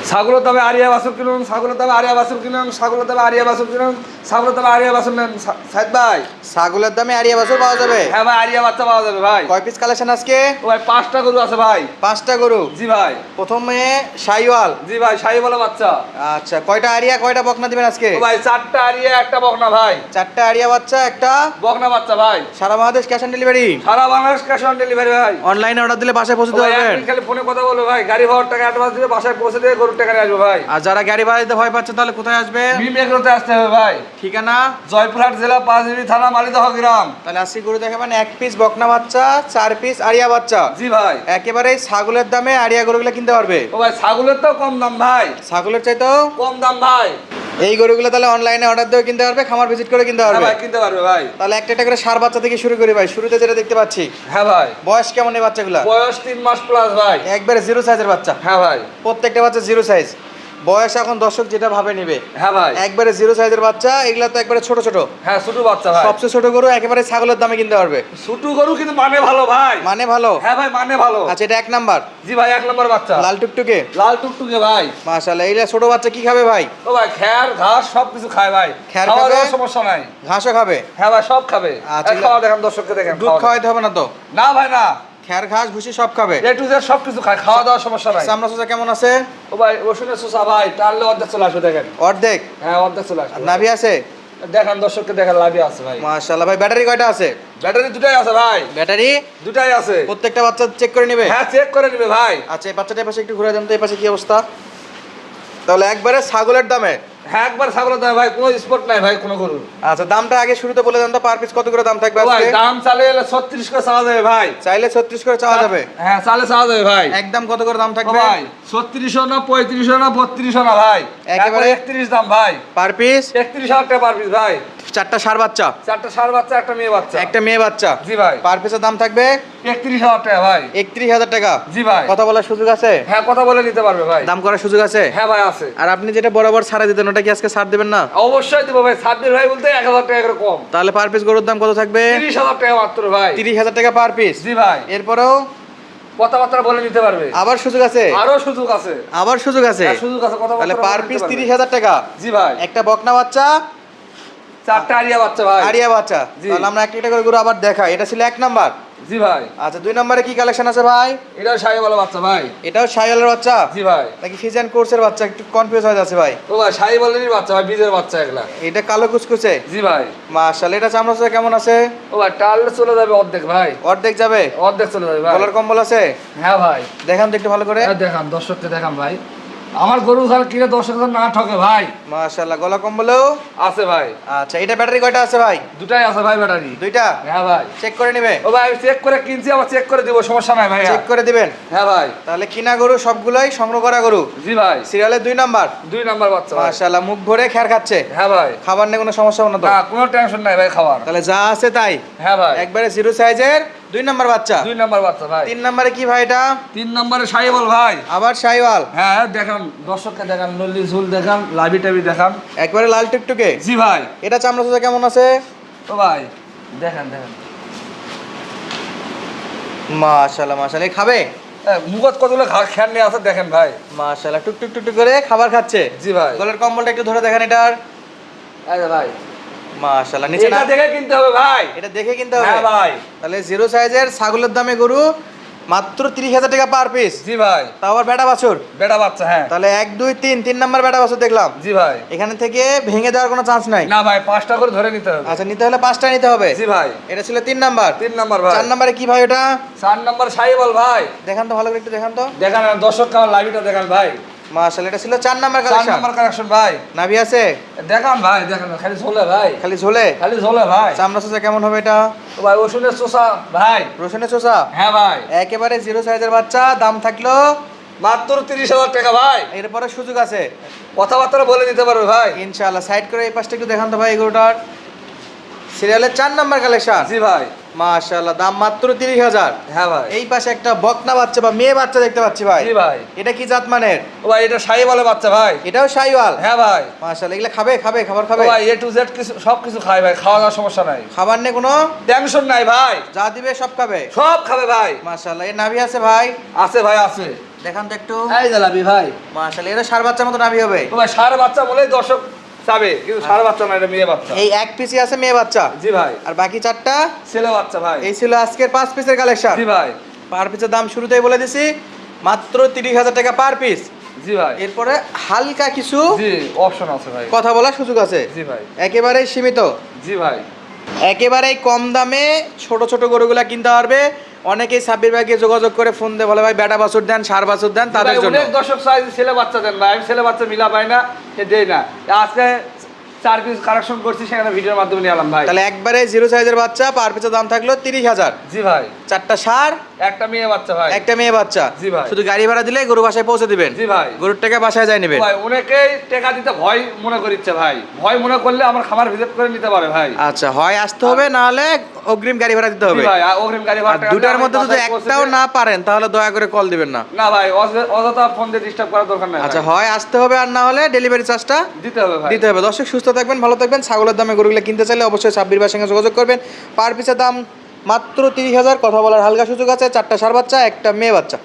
ছাগলের দামে আরিয়া বাছুর কিনুন, ছাগলের দামে আরিয়া বাছুর কিনুন, ছাগলের দামে আরিয়া বাছুর কিনুন, ছাগলের দামে আরিয়া বাছুর নেন। সাইদ ভাই, ছাগলের দামে আরিয়া বাছুর পাওয়া যাবে? হ্যাঁ ভাই, আরিয়া বাচ্চা পাওয়া যাবে ভাই। কয় পিস কালেকশন আজকে? ও ভাই 5টা গরু আছে ভাই। 5টা গরু? জি ভাই। প্রথমে শাইওয়াল? জি ভাই, শাহিওয়ালা বাচ্চা। আচ্ছা, কয়টা আরিয়া কয়টা বকনা দিবেন আজকে? ও ভাই 4টা আরিয়া একটা বকনা ভাই। 4টা আরিয়া বাচ্চা একটা বকনা বাচ্চা ভাই। সারা বাংলাদেশ ক্যাশ অন ডেলিভারি? সারা বাংলাদেশ ক্যাশ অন ডেলিভারি ভাই। অনলাইনে অর্ডার দিলে বাসায় পৌঁছে ও ভাই, দেবেন? একদিন খালি ফোনে কথা বলবে ভাই, গাড়ি ভাড়ার টাকা অ্যাডভান্স দিবে, বাসায় পৌঁছে দিয়ে গরুর টাকা নিয়ে আসবে ভাই। আর যারা গাড়ি ভাড়া দিতে ভয় পাচ্ছে তাহলে কোথায় আসবে? মিম এগ্রোতে আসতে হবে ভাই। ঠিকানা? জয়পুরহাট জেলা, পাঁচবিবি থানা, মালিদহ গ্রাম। তাহলে আজকে গরু দেখাবেন 1 পিস বকনা বাচ্চা, 4 পিস আরিয়া বাচ্চা। জি ভাই। একেবারে ছাগলের দামে আরিয়া গরুগুলো কিনতে পারবে? ও ভাই, ছাগলের তো কম দাম ভাই। ছাগলের চাইতেও কম দাম ভাই। এই গরুগুলো তাহলে অনলাইনে অর্ডার দিয়ে কিনতে পারবে, খামার ভিজিট করে কিনতে হ্যাঁ পারবে? ভাই, কিনতে পারবে ভাই। তাহলে একটা একটা করে সার বাচ্চা থেকে শুরু করি ভাই। শুরুতে যেটা দেখতে পাচ্ছি, হ্যাঁ ভাই। বয়স কেমন এই বাচ্চাগুলা? বয়স 3 মাস প্লাস ভাই। একবারে জিরো সাইজের বাচ্চা? হ্যাঁ ভাই। প্রত্যেকটা বাচ্চা জিরো সাইজ। বয়স এখন দর্শক যেটা ভাবে নিবে। হ্যাঁ ভাই। একবারে জিরো সাইজের বাচ্চা, এগুলা তো একবারে ছোট ছোট। হ্যাঁ, ছোট বাচ্চা ভাই। সবচেয়ে ছোট গরু একেবারে ছাগলের দামে কিনতে পারবে। ছোট গরু কিন্তু মানে ভালো ভাই। মানে ভালো? হ্যাঁ ভাই, মানে ভালো। আচ্ছা, এটা 1 নাম্বার? জি ভাই, 1 নম্বর বাচ্চা। লাল টুকটুকে? লাল টুকটুকে ভাই। মাশাআল্লাহ। এইটা ছোট বাচ্চা কি খাবে ভাই? ও ভাই, খ্যার ঘাস সবকিছু খায় ভাই। খ্যার খাওয়া খাবে? দাওয়ার সমস্যা নাই। ঘাসও খাবে? হ্যাঁ ভাই, সব খাবে। আচ্ছা, এই খাওয়া দেখান, দর্শককে দেখেন। দুধ খাওয়াইতে হবে না তো? না ভাই না, খ্যার ঘাস ভুসি সব খাবে? এ টু জেড সবকিছু খায়, খাওয়া দাওয়ার সমস্যা নাই। চামড়া সোজা কেমন আছে? ও ভাই, রসুনের সুসা ভাই, টানলে অর্ধেক চলে আসবে দেখেন। অর্ধেক? হ্যাঁ, অর্ধেক চলে আসবে। আর নাভি আছে? দেখান দর্শককে, দেখেন লাভই আছে ভাই। মাশাআল্লাহ। ভাই ব্যাটারি কয়টা আছে? ব্যাটারি দুটাই আছে ভাই। ব্যাটারি দুটাই আছে। প্রত্যেকটা বাচ্চা চেক করে নেবে? হ্যাঁ, চেক করে নিবে ভাই। আচ্ছা, এই বাচ্চাটার পাশে একটু ঘুরে দেন তো, এই পাশে কি অবস্থা? তাহলে একবারে ছাগলের দামে? হ্যাঁ, একবার ছাগলের দাম ভাই, কোনো স্পট নাই ভাই কোনো গরুর। আচ্ছা, দামটা আগে শুরুতে বলে দেন তো, পার পিস কত করে দাম থাকবে ভাই আজকে? দাম চালে 36 করে চাওয়া যাবে ভাই। চাইলে 36 করে চাওয়া যাবে? হ্যাঁ, চালে চাওয়া যাবে ভাই। একদম কত করে দাম ও থাকবে? ভাই 3600 না 3500 না 3200 না ভাই, একেবারে 31 দাম ভাই। পার পিস 31,000 টাকা পার পিস ভাই। 4টা ষাঁড় বাচ্চা? 4টা ষাঁড় বাচ্চা, একটা মেয়ে বাচ্চা। একটা মেয়ে বাচ্চা? জি ভাই। পার পিসের দাম থাকবে 31,000 টাকা ভাই। 31,000 টাকা? জি ভাই। কথা বলার সুযোগ আছে? হ্যাঁ, কথা বলে নিতে পারবে ভাই। দাম করার সুযোগ আছে? হ্যাঁ ভাই, আছে। আর আপনি যেটা বরাবর ছাড়া দিতেন ওটা কি আজকে ছাড় দেবেন না? অবশ্যই দিব ভাই, ছাব্বির ভাই বলতে 1,000 টাকা করে কম। তাহলে পার পিস গরুর দাম কত থাকবে? 30,000 টাকা মাত্র ভাই। 30,000 টাকা পার পিস? জি ভাই। এরপরেও কথাবার্তা বলে নিতে পারবে। আবার সুযোগ আছে? আরো সুযোগ আছে। আবার সুযোগ আছে? হ্যাঁ, সুযোগ আছে, কথা তাহলে পার পিস 30,000 টাকা? জি ভাই। একটা বকনা বাচ্চা, 4টা আরিয়া বাচ্চা ভাই। আরিয়া বাচ্চা। জি। তাহলে আমরা একটা একটা করে গরু আবার দেখাই। এটা ছিল 1 নাম্বার? জি ভাই। আচ্ছা, 2 নম্বরে কি কালেকশন আছে ভাই? এটাও শাহিওয়ালা বাচ্চা ভাই। এটাও শাইওয়ালের বাচ্চা? জি ভাই। নাকি ফিজিয়ান কোর্সের বাচ্চা? একটু কনফিউজ হয়ে যাচ্ছে ভাই। ও ভাই, শাহিওয়ালেরই বাচ্চা ভাই, বীজের বাচ্চা এগুলা। এটা কালো কুচকুচে? জি ভাই। মাশাআল্লাহ। এটা চামড়া সোজা কেমন আছে? ও ভাই, টাললে চলে যাবে অর্ধেক ভাই। অর্ধেক যাবে? অর্ধেক চলে যাবে ভাই। কলার কম্বল আছে? হ্যাঁ ভাই। দেখান তো একটু ভালো করে। হ্যাঁ, দেখান দর্শককে, দেখান ভাই। আমার গরু ঘর কিনে দর্শক না ঠকে ভাই। মাশাআল্লাহ। গলা কম্বলও আছে ভাই। আচ্ছা, এটা ব্যাটারি কয়টা আছে ভাই? দুটাই আছে ভাই ব্যাটারি। 2টা? হ্যাঁ ভাই। চেক করে নেবে? ও ভাই, চেক করে কিনছি, আবার চেক করে দিব, সমস্যা নাই ভাই। চেক করে দিবেন? হ্যাঁ ভাই। তাহলে কিনা গরু সবগুলোই সংগ্রহ করা গরু? জি ভাই। সিরিয়ালের 2 নাম্বার? 2 নাম্বার বাচ্চা ভাই। মাশাআল্লাহ। মুখ ভরে খেয়ার খাচ্ছে? হ্যাঁ ভাই। খাবার নিয়ে কোনো সমস্যা হবে না তো? না, কোনো টেনশন নাই ভাই খাবার। তাহলে যা আছে তাই? হ্যাঁ ভাই। একবারে জিরো সাইজের 2 নাম্বার বাচ্চা? 2 নাম্বার বাচ্চা ভাই। 3 নাম্বারে কি ভাই এটা? 3 নম্বরে শাহিওয়াল ভাই। আবার শাইওয়াল? হ্যাঁ, দেখান দর্শককে, দেখান নল্লি ঝুল দেখান, লাভি টাবি দেখান। একবারে লাল টুকটুকে? জি ভাই। এটা চামড়া সোজা কেমন আছে? ও ভাই, দেখান দেখান। মাশাআল্লাহ মাশাআল্লাহ। খাবে? মুখত কতগুলো খেয়াল নিয়ে আছে দেখেন ভাই। মাশাআল্লাহ। টুক টুক করে খাবার খাচ্ছে? জি ভাই। গলার কম্বলটা একটু ধরে দেখেন এটার। এই যে ভাই, মাশাআল্লাহ। নিচে এটা না? দেখে কিনতে হবে ভাই। এটা দেখে কিনতে হবে? হ্যাঁ ভাই। তাহলে জিরো সাইজের ছাগলের দামে গরু মাত্র 30,000 টাকা পার পিস? জি ভাই। তাও আবার বেটা বাছুর? বেটা বাচ্চা। হ্যাঁ। তাহলে 1 2 3 নাম্বার বেটা বাছুর দেখলাম। জি ভাই। এখানে থেকে ভেঙে দেওয়ার কোনো চান্স নাই? না ভাই, 5টা করে ধরে নিতে হবে। আচ্ছা, নিতে হলে 5টা নিতে হবে? জি ভাই। এটা ছিল 3 নাম্বার? 3 নাম্বার ভাই। 4 নাম্বারে কি ভাই ওটা? 4 নাম্বার শাহিওয়াল ভাই। দেখান তো ভালো করে, একটু দেখান তো। দেখান দর্শককে, আমার লাভিটা দেখান ভাই। মাশাআল্লাহ। এটা ছিল 4 নাম্বার 4 কালেকশন? নাম্বার কালেকশন ভাই। নাভি আছে? দেখান ভাই, দেখান। খালি ঝোলে ভাই, খালি ঝোলে? খালি ঝোলে ভাই। চামড়া সোজা কেমন হবে এটা? ও ভাই, রসুনের চোষা ভাই। রসুনের চোষা? হ্যাঁ ভাই। একেবারে জিরো সাইজের বাচ্চা। দাম থাকলো মাত্র 30,000 টাকা ভাই। এরপরে সুযোগ আছে? কথাবার্তা বলে দিতে পারবে ভাই। ইনশাআল্লাহ। সাইড করে এই পাশটা একটু দেখান তো ভাই গরুটার। সিরিয়ালের 4 নাম্বার কালেকশন? জি ভাই। মাশাআল্লাহ। দাম মাত্র 30,000? হ্যাঁ ভাই। এই পাশে একটা বকনা বাচ্চা বা মেয়ে বাচ্চা দেখতে পাচ্ছি ভাই। জি ভাই। এটা কি জাত মানের? ও ভাই, এটা শাহিওয়ালের বাচ্চা ভাই। এটাও শাইওয়াল? হ্যাঁ ভাই। মাশাআল্লাহ। এগুলা খাবে খাবে খাবার ও খাবে? ভাই, এ টু জেড কিছু সব কিছু খায় ভাই, খাওয়া দাওয়ার সমস্যা নাই। খাবার নিয়ে কোনো টেনশন নাই ভাই, যা দিবে সব খাবে? সব খাবে ভাই। মাশাআল্লাহ। এর নাভি আছে ভাই? আছে ভাই, আছে। দেখান তো একটু। এই জালাবি ভাই, মাশাআল্লাহ, এটা সার বাচ্চার মতো নাভি হবে। তো ভাই সার বাচ্চা বলেই দর্শক চাবে, কিন্তু সার বাচ্চা না, এটা মেয়ে বাচ্চা। এই এক পিসই আছে মেয়ে বাচ্চা। জি ভাই। আর বাকি 4টা ছেলে বাচ্চা ভাই। এই ছিল আজকের 5 পিসের কালেকশন। জি ভাই। পার পিসের দাম শুরুতেই বলে দিছি, মাত্র 30,000 টাকা পার পিস। জি ভাই। এরপরে হালকা কিছু জি অপশন আছে ভাই। কথা বলার সুযোগ আছে। জি ভাই। একেবারেই সীমিত। জি ভাই। একেবারেই কম দামে ছোট ছোট গরুগুলা কিনতে পারবে। অনেকেই সাব্বির ভাইকে যোগাযোগ করে ফোন দিয়ে বলে ভাই বেটা বাছুর দেন, সার বাছুর দেন, তাদের জন্য। অনেক দর্শক চাই ছেলে বাচ্চা দেন ভাই, আমি ছেলে বাচ্চা মিলা পাই না, সে দেই না। আজকে 4 পিস কালেকশন করছি, সেখানে ভিডিওর মাধ্যমে নিয়ে এলাম ভাই। তাহলে একবারে জিরো সাইজের বাচ্চা, পার পিসের দাম থাকলো 30,000। জি ভাই। 4টা সার, একটা মেয়ে বাচ্চা ভাই। একটা মেয়ে বাচ্চা। জি ভাই। শুধু গাড়ি ভাড়া দিলে গরু বাসায় পৌঁছে দিবেন। জি ভাই। গরুর টাকা বাসায় যায় নেবেন। ভাই অনেকেই টাকা দিতে ভয় মনে করিচ্ছে ভাই, ভয় মনে করলে আমার খামার ভিজিট করে নিতে পারে ভাই। আচ্ছা, হয় আসতে হবে, না হলে অগ্রিম গাড়ি ভাড়া দিতে হবে। জি ভাই, অগ্রিম গাড়ি ভাড়া আর দুটার মধ্যে যদি একটাও না পারেন তাহলে দয়া করে কল দিবেন না। না ভাই, অযথা ফোন দিয়ে ডিস্টার্ব করার দরকার নাই। আচ্ছা, হয় আসতে হবে, আর না হলে ডেলিভারি চার্জটা দিতে হবে ভাই। দিতে হবে। দর্শক সুস্থ থাকবেন, ভালো থাকবেন। ছাগলের দামে গরুগুলো কিনতে চাইলে অবশ্যই সাব্বির ভাইয়ের সঙ্গে যোগাযোগ করবেন। পার পিসের দাম মাত্র 30,000। কথা বলার হালকা সুযোগ আছে। 4টা সার বাচ্চা, একটা মেয়ে বাচ্চা।